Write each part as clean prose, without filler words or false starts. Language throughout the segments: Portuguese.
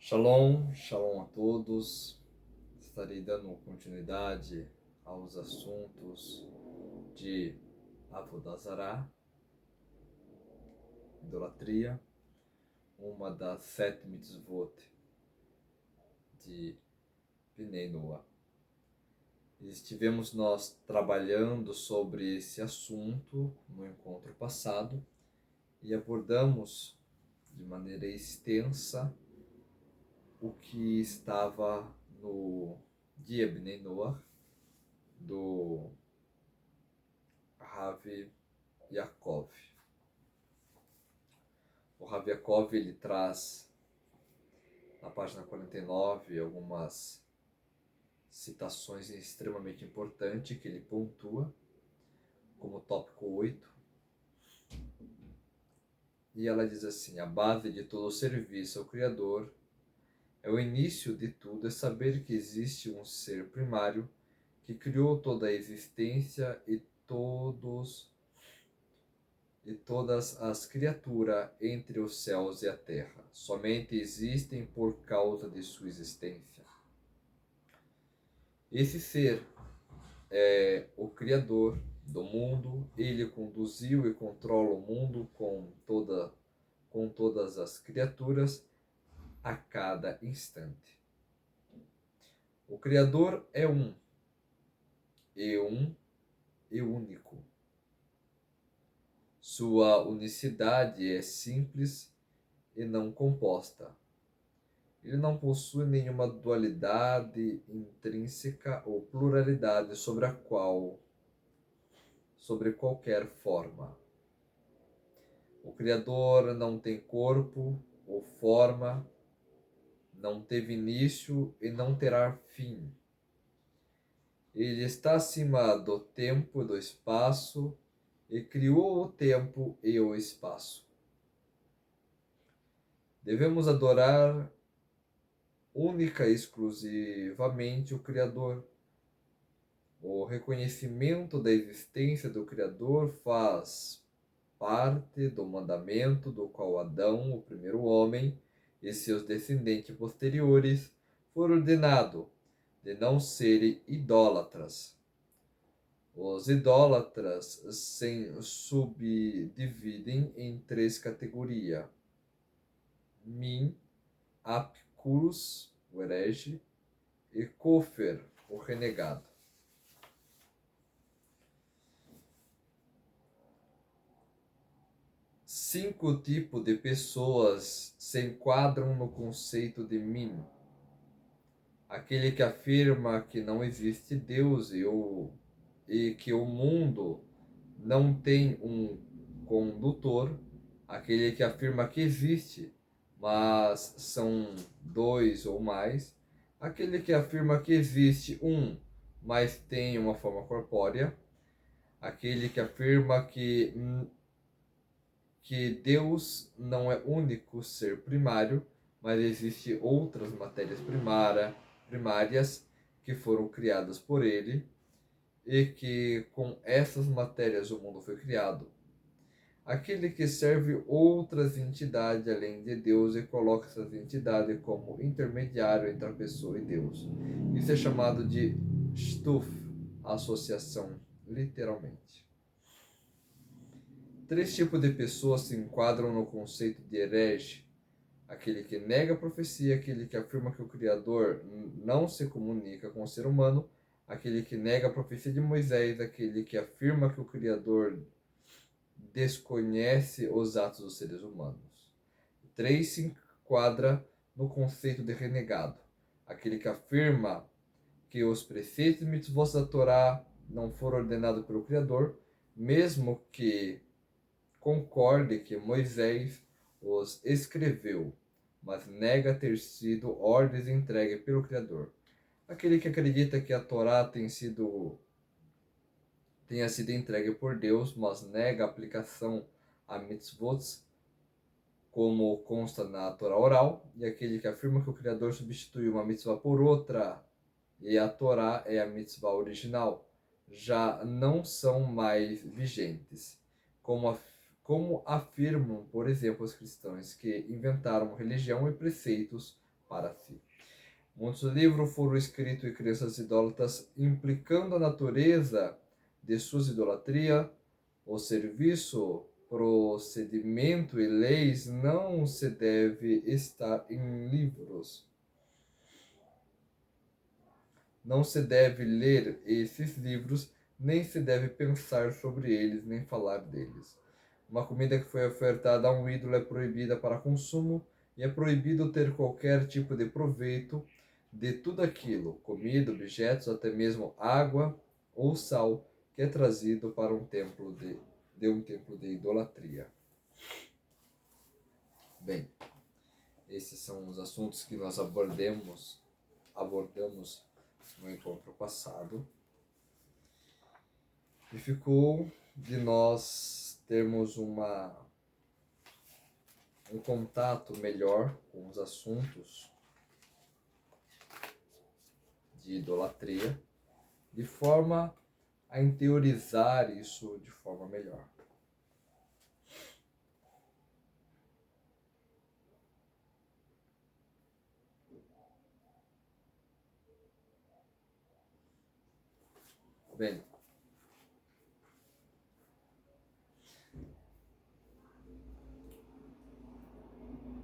Shalom, shalom a todos. Estarei dando continuidade aos assuntos de Avodah Zarah, idolatria, uma das 7 mitzvot de Bnei Noah. Estivemos nós trabalhando sobre esse assunto no encontro passado e abordamos de maneira extensa o que estava no Guia Bnei Noah do Rav Yaakov. O Rav Yaakov ele traz na página 49 algumas citações extremamente importantes que ele pontua como tópico 8. E ela diz assim: a base de todo o serviço ao Criador é o início de tudo, é saber que existe um ser primário que criou toda a existência e todas as criaturas entre os céus e a terra. Somente existem por causa de sua existência. Esse ser é o Criador do mundo, ele conduziu e controla o mundo com todas as criaturas a cada instante. O Criador é um e único. Sua unicidade é simples e não composta. Ele não possui nenhuma dualidade intrínseca ou pluralidade sobre qualquer forma. O Criador não tem corpo ou forma, não teve início e não terá fim. Ele está acima do tempo e do espaço e criou o tempo e o espaço. Devemos adorar única e exclusivamente o Criador. O reconhecimento da existência do Criador faz parte do mandamento do qual Adão, o primeiro homem, e seus descendentes posteriores foram ordenados de não serem idólatras. Os idólatras se subdividem em 3 categorias: Min, Apicurus, o herege, e Kofer, o renegado. Cinco tipos de pessoas se enquadram no conceito de Min. Aquele que afirma que não existe Deus e que o mundo não tem um condutor. Aquele que afirma que existe, mas são 2 ou mais. Aquele que afirma que existe um, mas tem uma forma corpórea. Aquele que afirma que Deus não é único ser primário, mas existe outras matérias primárias que foram criadas por ele e que com essas matérias o mundo foi criado. Aquele que serve outras entidades além de Deus e coloca essas entidades como intermediário entre a pessoa e Deus. Isso é chamado de Shtuf, associação, literalmente. 3 tipos de pessoas se enquadram no conceito de herege: aquele que nega a profecia, aquele que afirma que o Criador não se comunica com o ser humano, aquele que nega a profecia de Moisés, aquele que afirma que o Criador desconhece os atos dos seres humanos. 3 se enquadra no conceito de renegado: aquele que afirma que os preceitos e mitzvot da Torá não foram ordenados pelo Criador, mesmo que concorde que Moisés os escreveu, mas nega ter sido ordens entregues pelo Criador. Aquele que acredita que a Torá tenha sido entregue por Deus, mas nega a aplicação a mitzvot, como consta na Torá oral. E aquele que afirma que o Criador substituiu uma mitzvah por outra e a Torá é a mitzvah original, já não são mais vigentes, como afirmam, por exemplo, os cristãos que inventaram religião e preceitos para si. Muitos livros foram escritos em crenças idólatras, implicando a natureza de suas idolatrias. O serviço, procedimento e leis não se deve estar em livros. Não se deve ler esses livros, nem se deve pensar sobre eles, nem falar deles. Uma comida que foi ofertada a um ídolo é proibida para consumo, e é proibido ter qualquer tipo de proveito de tudo aquilo, comida, objetos, até mesmo água ou sal, que é trazido para um templo de idolatria. Bem, esses são os assuntos que nós abordamos no encontro passado. E ficou de nós termos um contato melhor com os assuntos de idolatria, de forma a interiorizar isso de forma melhor. Bem,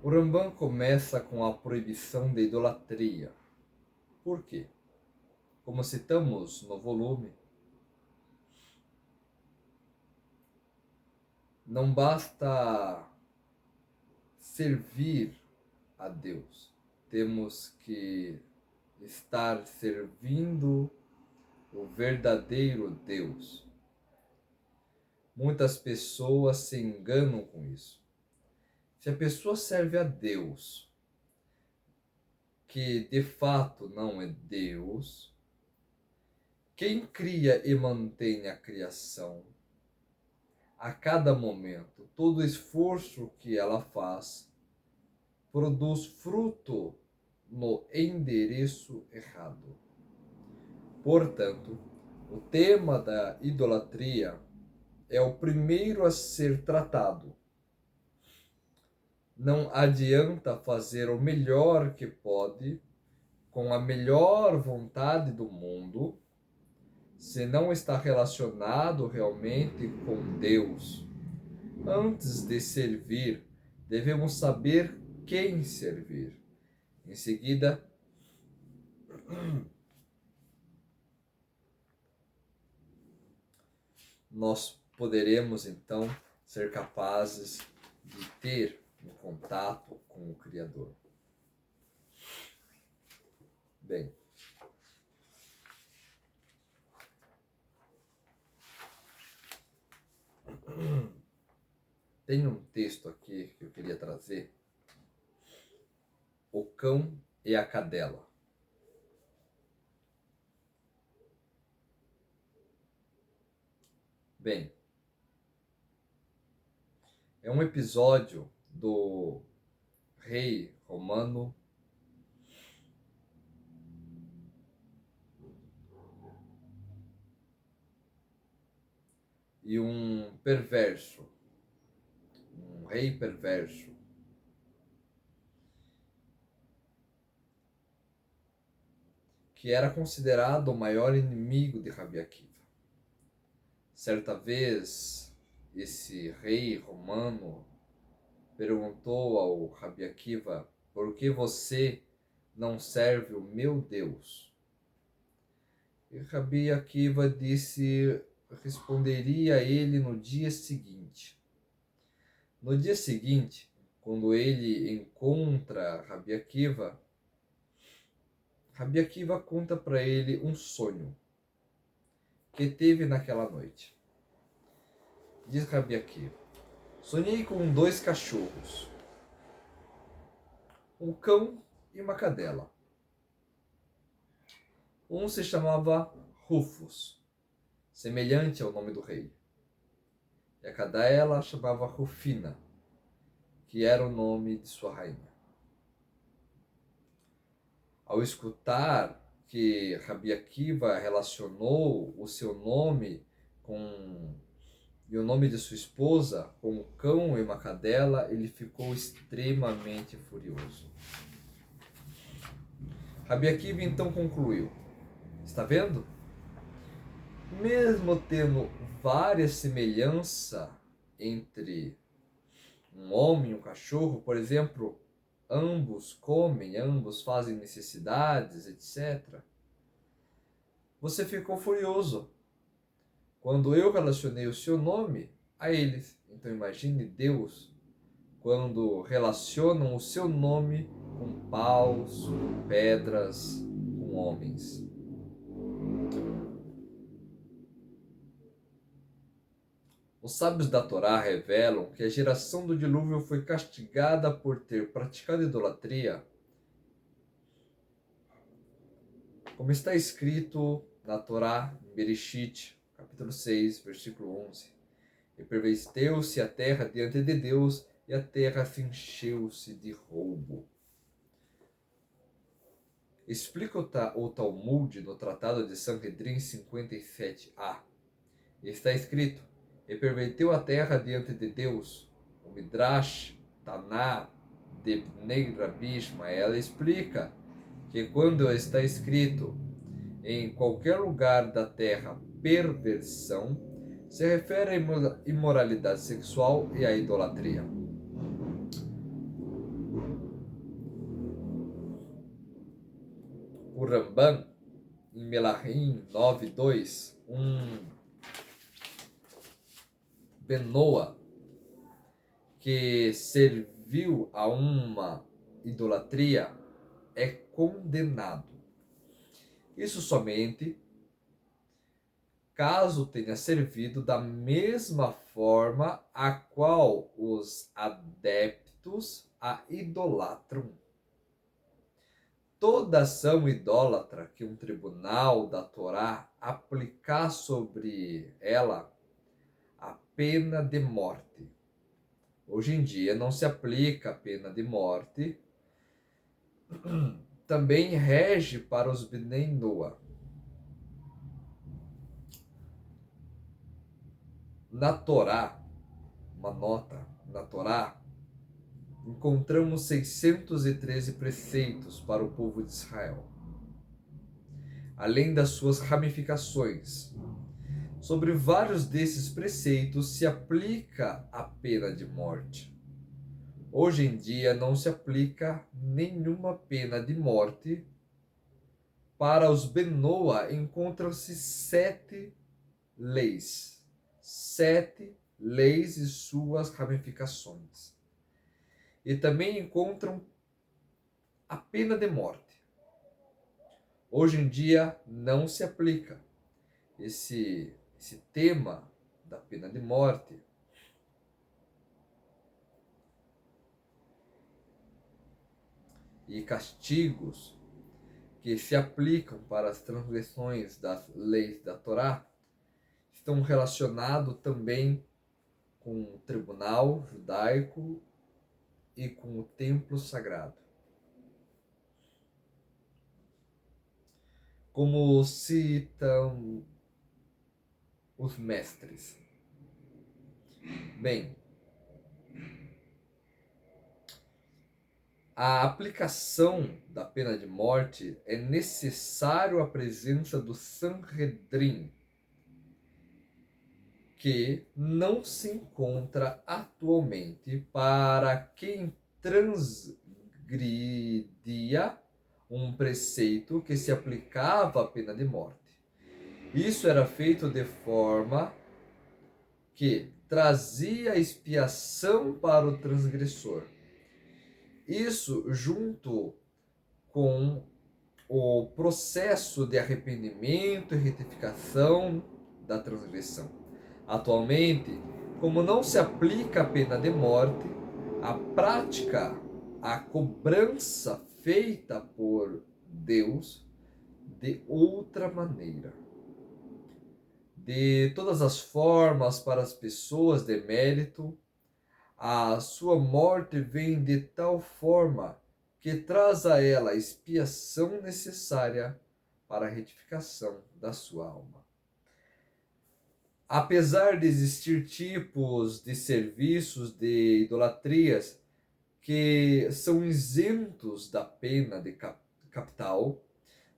o Rambam começa com a proibição da idolatria. Por quê? Como citamos no volume, não basta servir a Deus, temos que estar servindo o verdadeiro Deus. Muitas pessoas se enganam com isso. Se a pessoa serve a Deus, que de fato não é Deus, quem cria e mantém a criação, a cada momento, todo esforço que ela faz, produz fruto no endereço errado. Portanto, o tema da idolatria é o primeiro a ser tratado. Não adianta fazer o melhor que pode, com a melhor vontade do mundo, se não está relacionado realmente com Deus. Antes de servir, devemos saber quem servir. Em seguida, nós poderemos então ser capazes de ter um contato com o Criador. Bem, tem um texto aqui que eu queria trazer. O cão e a cadela. Bem, é um episódio do rei romano e um perverso, um rei perverso, que era considerado o maior inimigo de Rabi Akiva. Certa vez, esse rei romano perguntou ao Rabi Akiva: por que você não serve o meu Deus? E Rabi Akiva responderia a ele no dia seguinte. No dia seguinte, quando ele encontra Rabi Akiva conta para ele um sonho que teve naquela noite. Diz Rabi Akiva: sonhei com 2 cachorros, um cão e uma cadela. Um se chamava Rufus, semelhante ao nome do rei. E a cadela chamava Rufina, que era o nome de sua rainha. Ao escutar que Rabi Akiva relacionou o seu nome e o nome de sua esposa com um cão e uma cadela, ele ficou extremamente furioso. Rabi Akiva então concluiu: está vendo? Mesmo tendo várias semelhanças entre um homem e um cachorro, por exemplo, ambos comem, ambos fazem necessidades, etc. Você ficou furioso quando eu relacionei o seu nome a eles. Então imagine Deus quando relacionam o seu nome com paus, com pedras, com homens. Os sábios da Torá revelam que a geração do dilúvio foi castigada por ter praticado idolatria, como está escrito na Torá, em Bereshit, capítulo 6, versículo 11. E perverteu-se a terra diante de Deus, e a terra se encheu-se de roubo. Explica o Talmud no Tratado de Sanhedrin 57a. Está escrito: e perverteu a terra diante de Deus. O Midrash Taná de Bnei Rabi Ishmael explica que quando está escrito em qualquer lugar da terra perversão, se refere à imoralidade sexual e à idolatria. O Ramban, em Melahim 9.2, Benoa, que serviu a uma idolatria, é condenado. Isso somente caso tenha servido da mesma forma a qual os adeptos a idolatram. Toda ação idólatra que um tribunal da Torá aplicar sobre ela a pena de morte. Hoje em dia não se aplica a pena de morte. Também rege para os Bnei Noah. Na Torá, uma nota, na Torá, encontramos 613 preceitos para o povo de Israel, além das suas ramificações. Sobre vários desses preceitos se aplica a pena de morte. Hoje em dia não se aplica nenhuma pena de morte. Para os Benoa encontram-se 7 leis. 7 leis e suas ramificações. E também encontram a pena de morte. Hoje em dia não se aplica esse tema da pena de morte. E castigos que se aplicam para as transgressões das leis da Torá estão relacionados também com o tribunal judaico e com o templo sagrado. Como citam os mestres. Bem, a aplicação da pena de morte é necessário a presença do Sanhedrin, que não se encontra atualmente para quem transgredia um preceito que se aplicava à pena de morte. Isso era feito de forma que trazia expiação para o transgressor. Isso junto com o processo de arrependimento e retificação da transgressão. Atualmente, como não se aplica a pena de morte, a prática, a cobrança feita por Deus de outra maneira. De todas as formas, para as pessoas de mérito, a sua morte vem de tal forma que traz a ela a expiação necessária para a retificação da sua alma. Apesar de existir tipos de serviços de idolatrias que são isentos da pena de capital,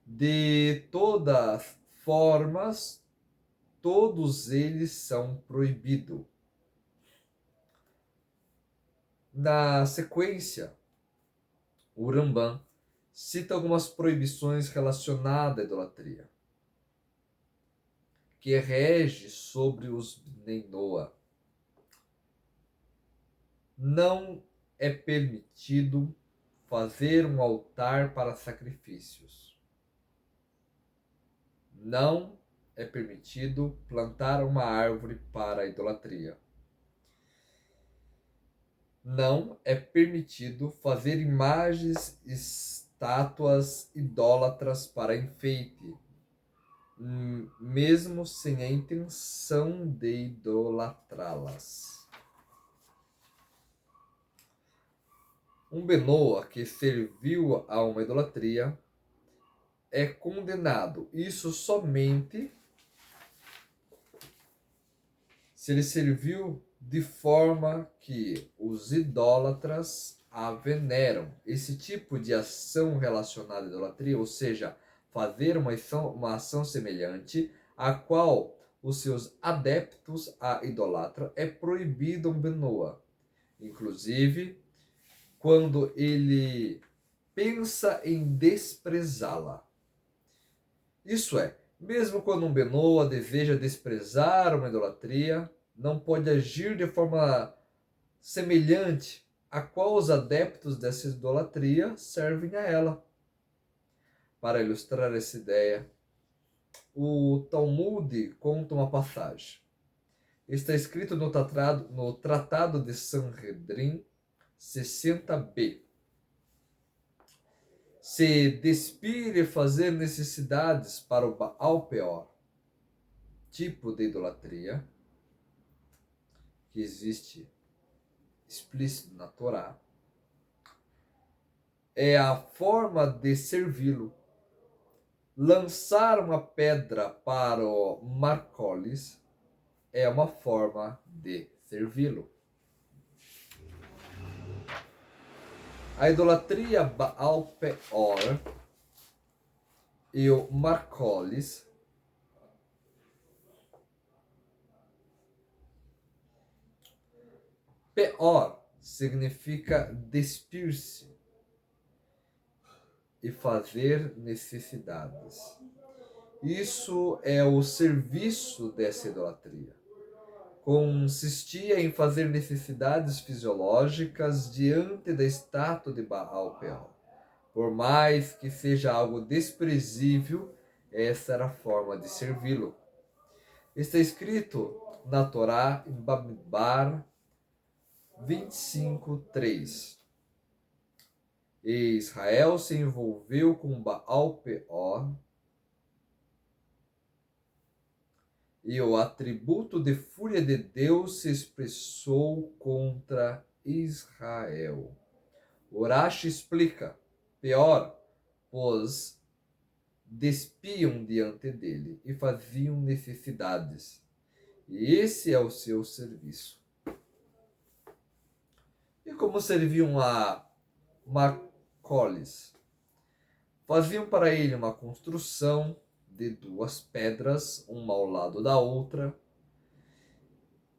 de todas formas, todos eles são proibidos. Na sequência, o Rambam cita algumas proibições relacionadas à idolatria, que rege sobre os Bnei Noah. Não é permitido fazer um altar para sacrifícios. Não é permitido plantar uma árvore para a idolatria. Não é permitido fazer imagens, estátuas idólatras para enfeite, mesmo sem a intenção de idolatrá-las. Um Benoa que serviu a uma idolatria é condenado. Isso somente se ele serviu de forma que os idólatras a veneram. Esse tipo de ação relacionada à idolatria, ou seja, fazer uma ação semelhante, a qual os seus adeptos a idolatra, é proibido um Benoa. Inclusive, quando ele pensa em desprezá-la. Isso é, mesmo quando um Benoa deseja desprezar uma idolatria, não pode agir de forma semelhante a qual os adeptos dessa idolatria servem a ela. Para ilustrar essa ideia, o Talmud conta uma passagem. Está escrito no Tratado de Sanhedrin 60b. Se despir e fazer necessidades para o Baal Peor, tipo de idolatria, que existe explícito na Torá, é a forma de servi-lo. Lançar uma pedra para o Marcolis é uma forma de servi-lo. A idolatria Baal Peor e o Marcolis Peor significa despir-se e fazer necessidades. Isso é o serviço dessa idolatria. Consistia em fazer necessidades fisiológicas diante da estátua de Baal Peor. Por mais que seja algo desprezível, essa era a forma de servi-lo. Está escrito na Torá, em Bamidbar 25:3. E Israel se envolveu com Baal Peor, e o atributo de fúria de Deus se expressou contra Israel. Urashi explica: Peor, pois despiam diante dele e faziam necessidades. E esse é o seu serviço. E como serviam a Marcolis? Faziam para ele uma construção de 2 pedras, uma ao lado da outra,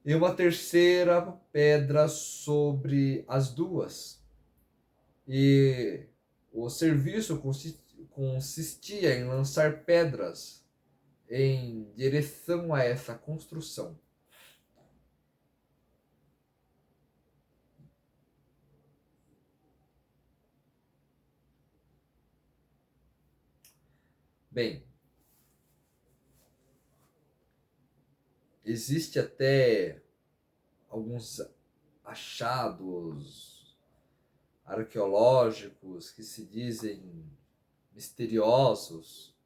e uma terceira pedra sobre as duas. E o serviço consistia em lançar pedras em direção a essa construção. Bem, existe até alguns achados arqueológicos que se dizem misteriosos,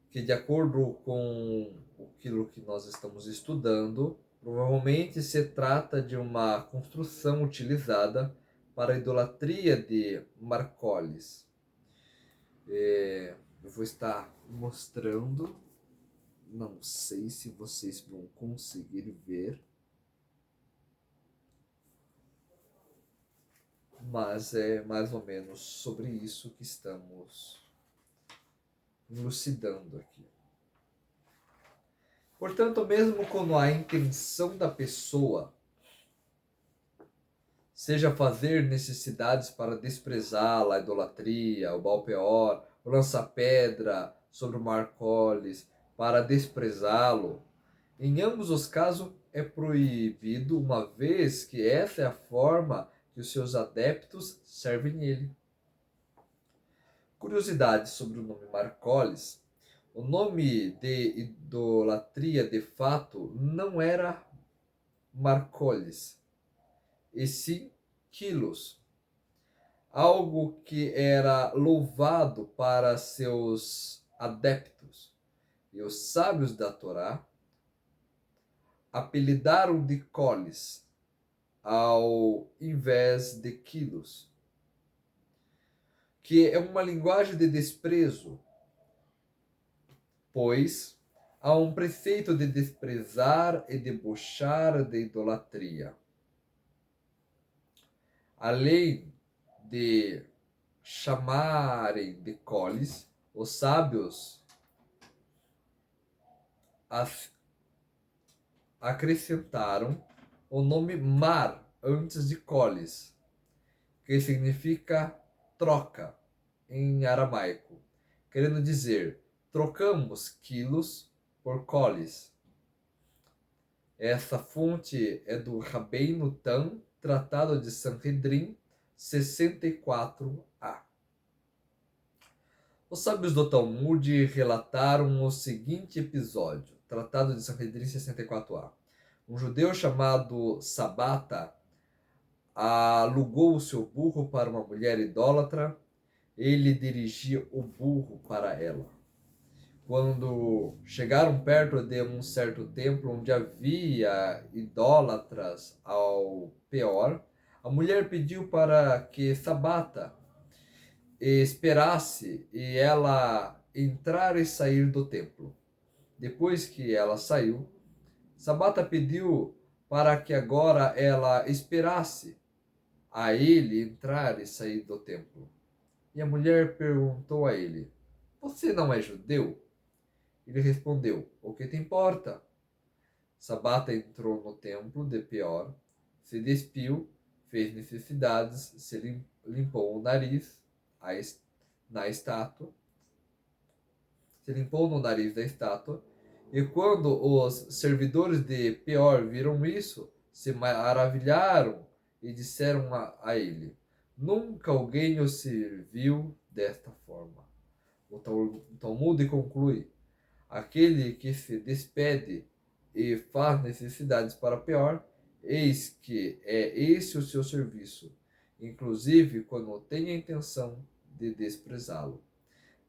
que de acordo com aquilo que nós estamos estudando, provavelmente se trata de uma construção utilizada para a idolatria de Marcolis. Eu vou estar mostrando, não sei se vocês vão conseguir ver. mas é mais ou menos sobre isso que estamos elucidando aqui. Portanto, mesmo quando a intenção da pessoa seja fazer necessidades para desprezá-la, a idolatria, o Baal Peor, o lança-pedra sobre o Marcolis, para desprezá-lo, em ambos os casos é proibido, uma vez que essa é a forma que os seus adeptos servem ele. Curiosidade sobre o nome Marcolis. O nome de idolatria de fato não era Marcolis, e sim quilos, algo que era louvado para seus adeptos. E os sábios da Torá apelidaram de colis ao invés de quilos, que é uma linguagem de desprezo, pois há um preceito de desprezar e debochar de idolatria. Além de chamarem de colis, os sábios acrescentaram o nome mar antes de colis, que significa troca em aramaico, querendo dizer trocamos quilos por colis. Essa fonte é do Rabbeinu Tam, Tratado de Sanhedrin 64a. Os sábios do Talmud relataram o seguinte episódio, Tratado de Sanhedrin 64a. Um judeu chamado Sabata alugou o seu burro para uma mulher idólatra. Ele dirigia o burro para ela. Quando chegaram perto de um certo templo onde havia idólatras ao Peor, a mulher pediu para que Sabata esperasse e ela entrar e sair do templo. Depois que ela saiu, Sabata pediu para que agora ela esperasse a ele entrar e sair do templo. E a mulher perguntou a ele: Você não é judeu? Ele respondeu: O que te importa? Sabata entrou no templo de Peor, se despiu, fez necessidades, se limpou o nariz na estátua, se limpou no nariz da estátua, e quando os servidores de Peor viram isso, se maravilharam e disseram a ele: Nunca alguém o serviu desta forma. O Talmud conclui: aquele que se despede e faz necessidades para Peor, eis que é esse o seu serviço, inclusive quando tem a intenção de desprezá-lo.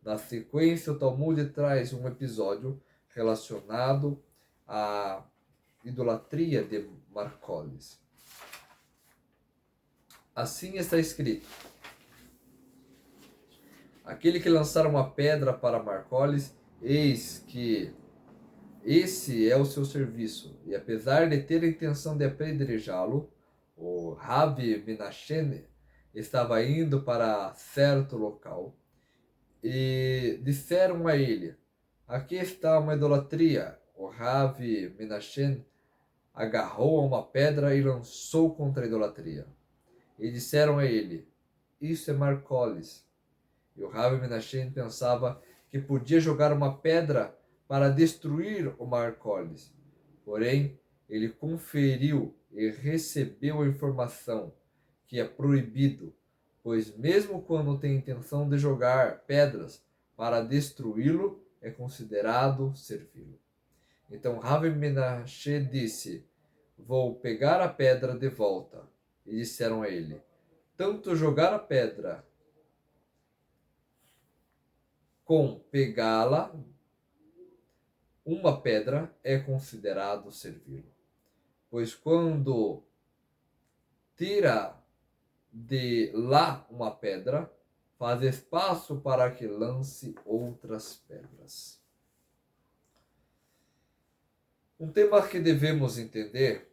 Na sequência, o Talmud traz um episódio relacionado à idolatria de Marcolis. Assim está escrito: aquele que lançar uma pedra para Marcolis, eis que esse é o seu serviço. E apesar de ter a intenção de apedrejá-lo, o Rabi Menashe estava indo para certo local e disseram a ele: Aqui está uma idolatria. O Rabi Menashe agarrou a uma pedra e lançou contra a idolatria. E disseram a ele: Isso é Marcolis. E o Rabi Menashe pensava que podia jogar uma pedra para destruir o Marcolis. Porém, ele conferiu e recebeu a informação que é proibido, pois mesmo quando tem intenção de jogar pedras para destruí-lo, é considerado servi-lo. Então Rabi Menashe disse: Vou pegar a pedra de volta. E disseram a ele: Tanto jogar a pedra com pegá-la, uma pedra é considerado servi-lo. Pois quando tira de lá uma pedra, faz espaço para que lance outras pedras. Um tema que devemos entender: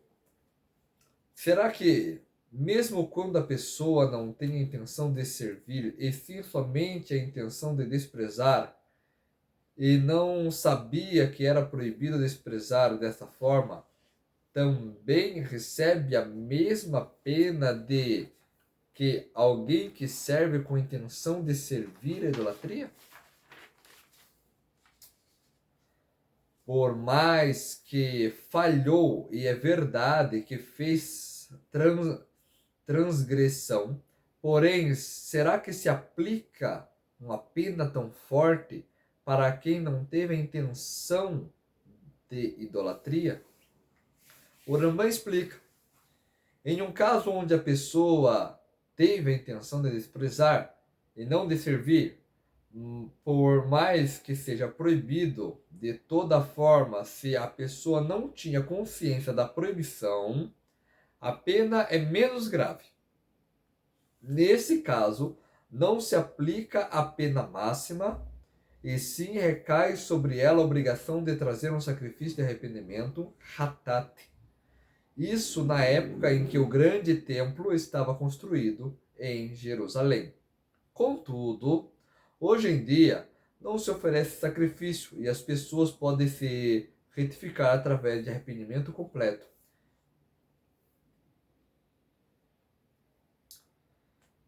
será que mesmo quando a pessoa não tem a intenção de servir, e sim somente a intenção de desprezar, e não sabia que era proibido desprezar dessa forma, também recebe a mesma pena de que alguém que serve com a intenção de servir a idolatria? Por mais que falhou, e é verdade que fez transgressão, porém, será que se aplica uma pena tão forte para quem não teve a intenção de idolatria? O Rambam explica: em um caso onde a pessoa teve a intenção de desprezar e não de servir, por mais que seja proibido de toda forma, se a pessoa não tinha consciência da proibição, a pena é menos grave. Nesse caso, não se aplica a pena máxima, e sim recai sobre ela a obrigação de trazer um sacrifício de arrependimento, hatat. Isso na época em que o grande templo estava construído em Jerusalém. Contudo, hoje em dia, não se oferece sacrifício e as pessoas podem se retificar através de arrependimento completo.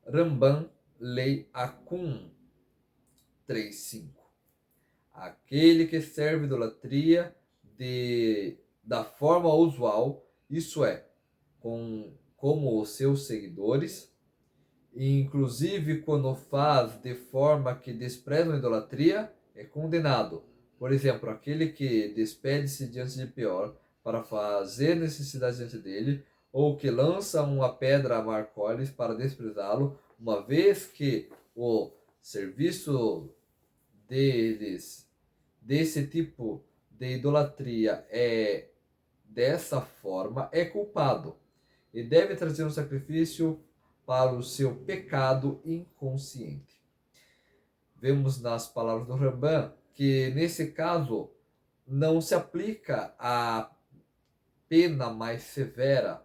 Rambam Lei Akum 3.5. Aquele que serve idolatria da forma usual, isso é, como os seus seguidores, inclusive quando faz de forma que despreza a idolatria, é condenado. Por exemplo, aquele que despede-se diante de pior para fazer necessidades diante dele, ou que lança uma pedra a Marcoles para desprezá-lo, uma vez que o serviço deles, desse tipo de idolatria, é dessa forma, é culpado e deve trazer um sacrifício para o seu pecado inconsciente. Vemos nas palavras do Rambam que, nesse caso, não se aplica a pena mais severa,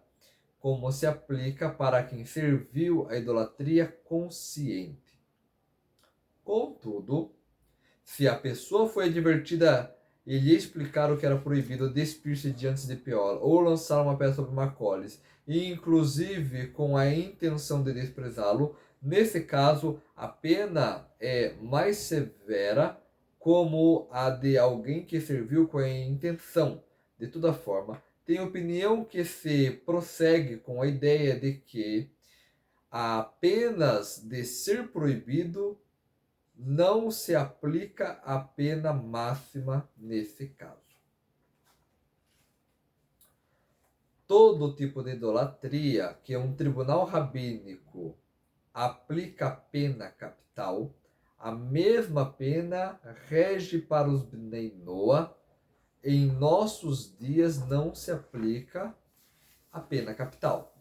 como se aplica para quem serviu a idolatria consciente. Contudo, se a pessoa foi advertida e lhe explicar o que era proibido, despir-se diante de pior, ou lançar uma pedra sobre Macoles, e inclusive com a intenção de desprezá-lo, nesse caso a pena é mais severa, como a de alguém que serviu com a intenção. De toda forma, tem opinião que se prossegue com a ideia de que apenas de ser proibido não se aplica a pena máxima nesse caso. Todo tipo de idolatria que um tribunal rabínico aplica a pena capital, a mesma pena rege para os Bnei Noah. Em nossos dias não se aplica a pena capital.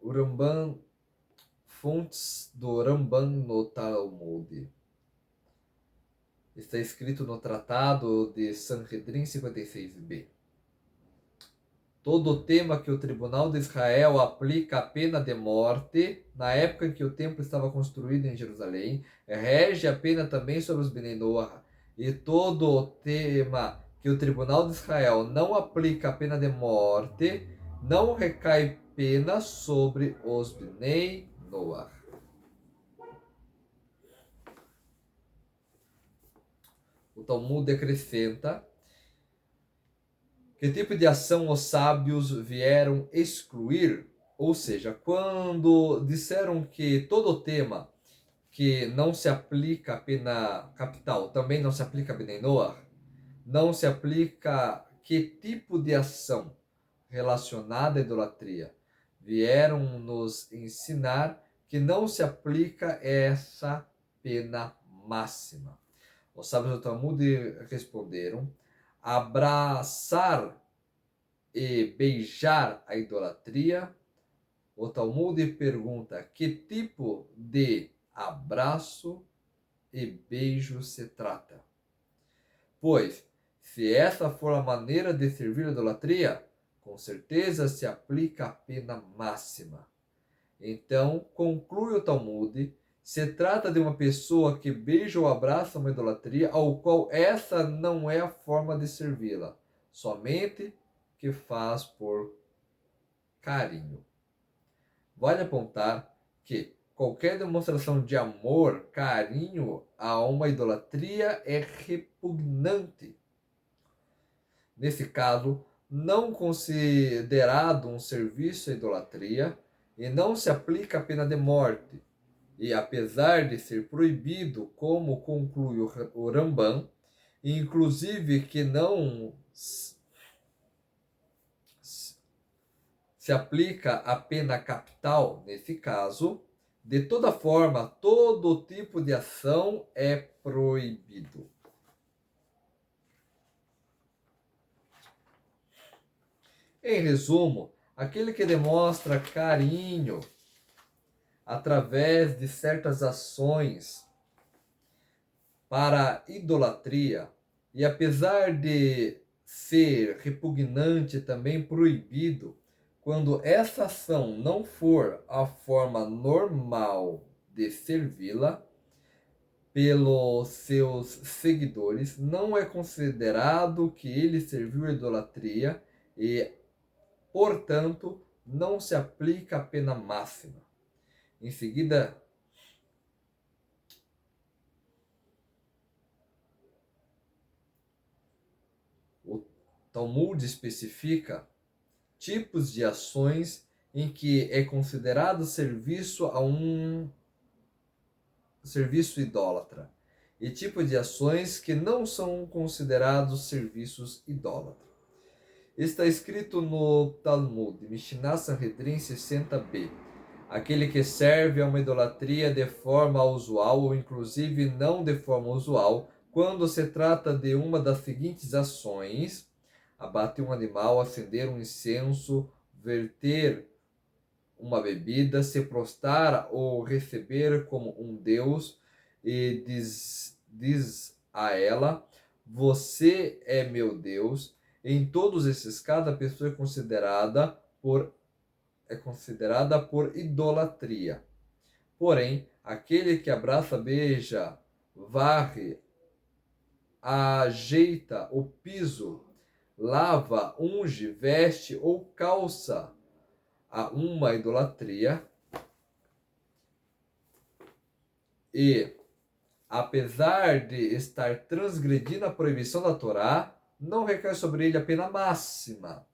O Rambam, fontes do Rambam no Talmud. Está escrito no Tratado de Sanhedrin 56b. Todo tema que o Tribunal de Israel aplica a pena de morte, na época em que o templo estava construído em Jerusalém, rege a pena também sobre os Bnei Noah. E todo tema que o Tribunal de Israel não aplica a pena de morte, não recai pena sobre os Bnei Noah. O Talmud acrescenta: que tipo de ação os sábios vieram excluir? Ou seja, quando disseram que todo tema que não se aplica a pena capital também não se aplica a Bnei Noah, não se aplica que tipo de ação relacionada à idolatria? Vieram nos ensinar que não se aplica essa pena máxima. Os sábios do Talmud responderam: abraçar e beijar a idolatria. O Talmud pergunta: que tipo de abraço e beijo se trata? Pois, Se essa for a maneira de servir a idolatria, com certeza se aplica a pena máxima. Então, conclui o Talmud, se trata de uma pessoa que beija ou abraça uma idolatria, ao qual essa não é a forma de servi-la, somente que faz por carinho. Vale apontar que qualquer demonstração de amor, carinho a uma idolatria é repugnante. Nesse caso, não considerado um serviço à idolatria, e não se aplica a pena de morte. E apesar de ser proibido, como conclui o Rambam, inclusive que não se aplica a pena capital nesse caso, de toda forma, todo tipo de ação é proibido. Em resumo, aquele que demonstra carinho através de certas ações para a idolatria, e apesar de ser repugnante também proibido, quando essa ação não for a forma normal de servi-la pelos seus seguidores, não é considerado que ele serviu a idolatria e, portanto, não se aplica a pena máxima. Em seguida, o Talmud especifica tipos de ações em que é considerado serviço a um serviço idólatra e tipo de ações que não são considerados serviços idólatras. Está escrito no Talmud, Mishnah Sanhedrin 60b. Aquele que serve a uma idolatria de forma usual ou inclusive não de forma usual, quando se trata de uma das seguintes ações: abater um animal, acender um incenso, verter uma bebida, se prostrar ou receber como um deus, e diz a ela: você é meu Deus. Em todos esses casos, a pessoa é considerada por idolatria. Porém, aquele que abraça, beija, varre, ajeita o piso, lava, unge, veste ou calça a uma idolatria e, apesar de estar transgredindo a proibição da Torá, não recai sobre ele a pena máxima.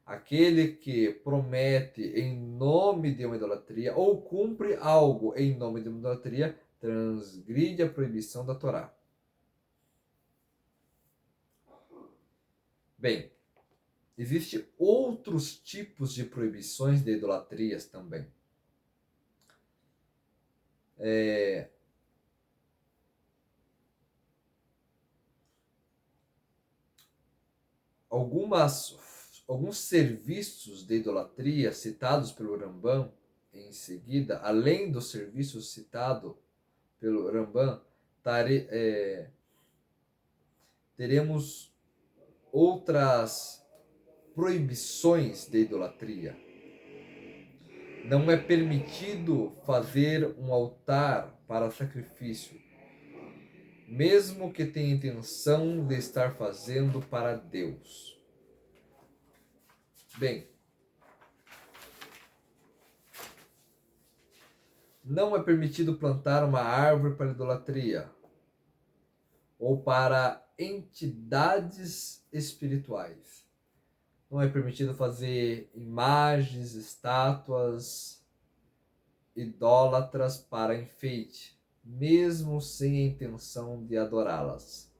Aquele que promete em nome de uma idolatria ou cumpre algo em nome de uma idolatria transgride a proibição da Torá. Bem, existem outros tipos de proibições de idolatrias também. Alguns serviços de idolatria citados pelo Rambam em seguida, além do serviço citado pelo Rambam, teremos outras proibições de idolatria. Não é permitido fazer um altar para sacrifício, mesmo que tenha intenção de estar fazendo para Deus. Bem, não é permitido plantar uma árvore para idolatria ou para entidades espirituais. Não é permitido fazer imagens, estátuas idólatras para enfeite, mesmo sem a intenção de adorá-las.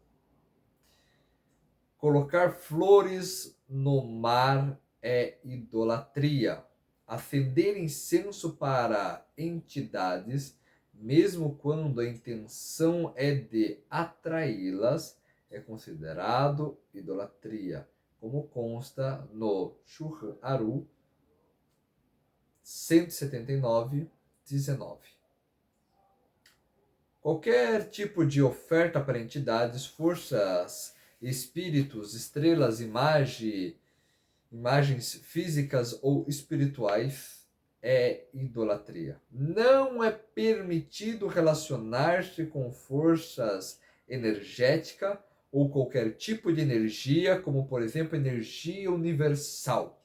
Colocar flores no mar é idolatria. Acender incenso para entidades, mesmo quando a intenção é de atraí-las, é considerado idolatria, como consta no Shulchan Aruch 179:19. Qualquer tipo de oferta para entidades, forças espíritos, estrelas, imagens físicas ou espirituais, é idolatria. Não é permitido relacionar-se com forças energéticas ou qualquer tipo de energia, como por exemplo energia universal,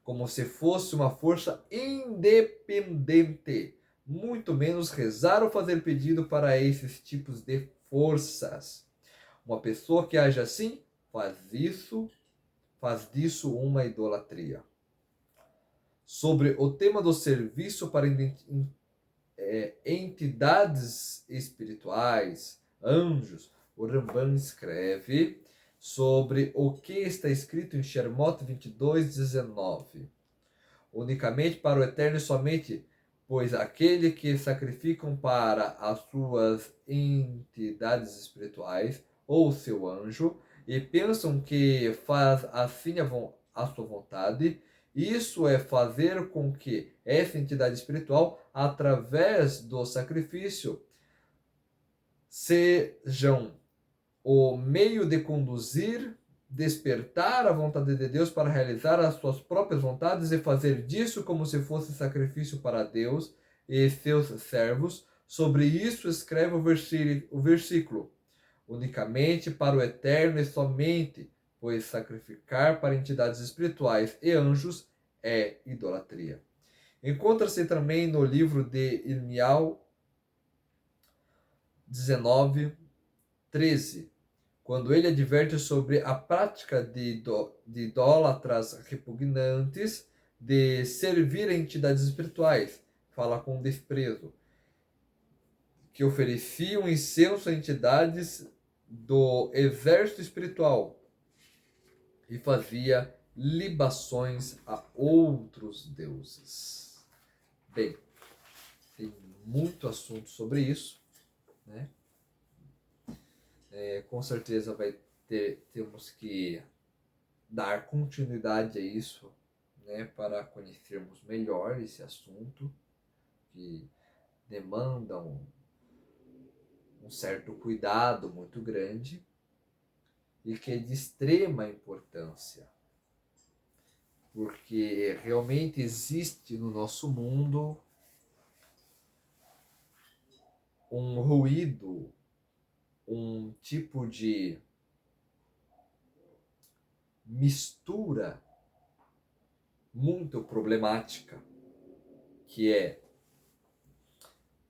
como se fosse uma força independente. Muito menos rezar ou fazer pedido para esses tipos de forças. Uma pessoa que age assim faz disso uma idolatria. Sobre o tema do serviço para entidades espirituais, anjos, o Rambam escreve sobre o que está escrito em Shermot 22:19. Unicamente para o Eterno e somente, pois aquele que sacrificam para as suas entidades espirituais ou seu anjo e pensam que faz assim a sua vontade, isso é fazer com que essa entidade espiritual, através do sacrifício, sejam o meio de conduzir, despertar a vontade de Deus para realizar as suas próprias vontades e fazer disso como se fosse sacrifício para Deus e seus servos. Sobre isso escreve o versículo: unicamente para o Eterno e somente, pois sacrificar para entidades espirituais e anjos é idolatria. Encontra-se também no livro de Irmial 19:13, quando ele adverte sobre a prática de idólatras repugnantes de servir a entidades espirituais. Fala com desprezo, que ofereciam incenso a entidades do exército espiritual e fazia libações a outros deuses. Bem, tem muito assunto sobre isso, né? Com certeza temos que dar continuidade a isso, né, para conhecermos melhor esse assunto, que demanda um certo cuidado muito grande e que é de extrema importância, porque realmente existe no nosso mundo um ruído, um tipo de mistura muito problemática, que é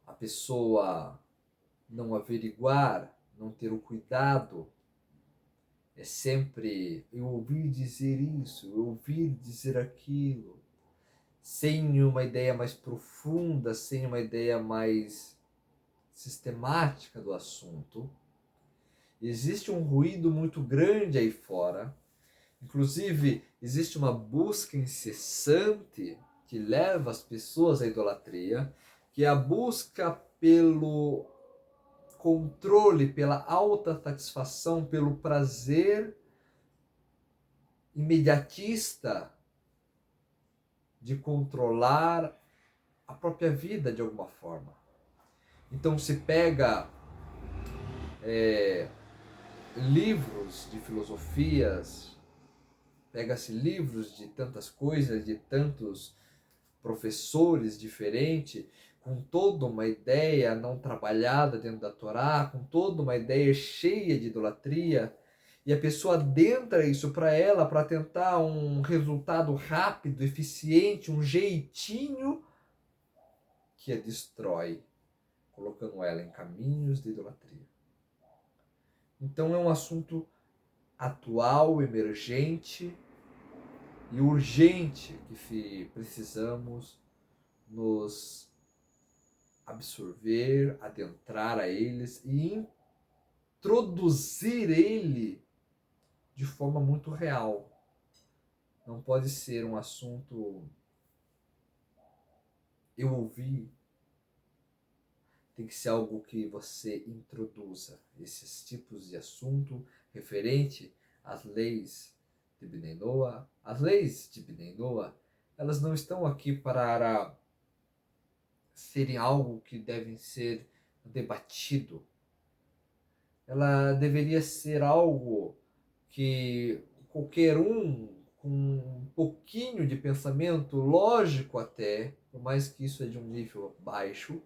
a pessoa não averiguar, não ter o cuidado. É sempre eu ouvi dizer isso, eu ouvi dizer aquilo, sem uma ideia mais profunda, sem uma ideia mais sistemática do assunto. Existe um ruído muito grande aí fora. Inclusive, existe uma busca incessante que leva as pessoas à idolatria, que é a busca pelo controle, pela alta satisfação, pelo prazer imediatista de controlar a própria vida de alguma forma. Então se pega livros de filosofias, pega-se livros de tantas coisas, de tantos professores diferentes, com toda uma ideia não trabalhada dentro da Torá, com toda uma ideia cheia de idolatria, e a pessoa adentra isso para ela para tentar um resultado rápido, eficiente, um jeitinho que a destrói, colocando ela em caminhos de idolatria. Então é um assunto atual, emergente e urgente que se precisamos nos absorver, adentrar a eles e introduzir ele de forma muito real. Não pode ser um assunto eu ouvi. Tem que ser algo que você introduza esses tipos de assunto referente às leis de Bnei Noah. As leis de Bnei Noah, elas não estão aqui para serem algo que devem ser debatido. ela deveria ser algo que qualquer um com um pouquinho de pensamento lógico até, por mais que isso é de um nível baixo,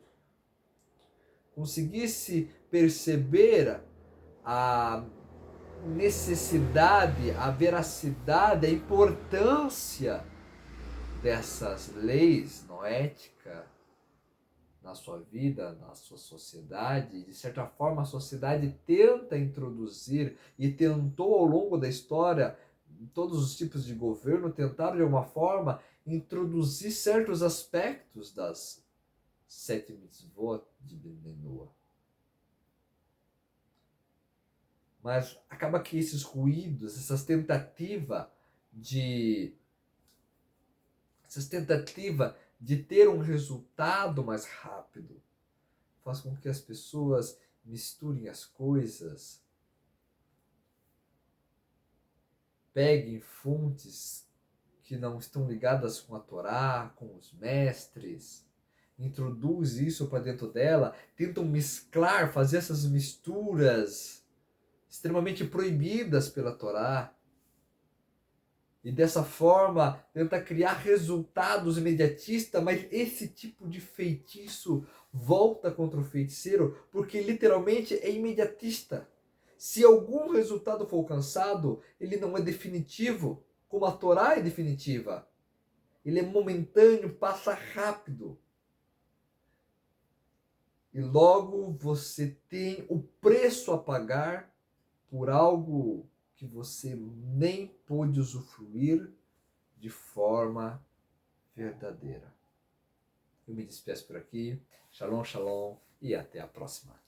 conseguisse perceber a necessidade, a veracidade, a importância dessas leis noéticas na sua vida, na sua sociedade. De certa forma, a sociedade tenta introduzir e tentou ao longo da história, todos os tipos de governo tentaram de alguma forma introduzir certos aspectos das 7 mitzvot de Ben Noah. Mas acaba que esses ruídos, essas tentativas de ter um resultado mais rápido, faz com que as pessoas misturem as coisas, peguem fontes que não estão ligadas com a Torá, com os mestres, introduz isso para dentro dela, tentam mesclar, fazer essas misturas extremamente proibidas pela Torá. E dessa forma tenta criar resultados imediatistas, mas esse tipo de feitiço volta contra o feiticeiro porque literalmente é imediatista. Se algum resultado for alcançado, ele não é definitivo, como a Torá é definitiva. Ele é momentâneo, passa rápido. E logo você tem o preço a pagar por algo que você nem pôde usufruir de forma verdadeira. Eu me despeço por aqui. Shalom, shalom e até a próxima.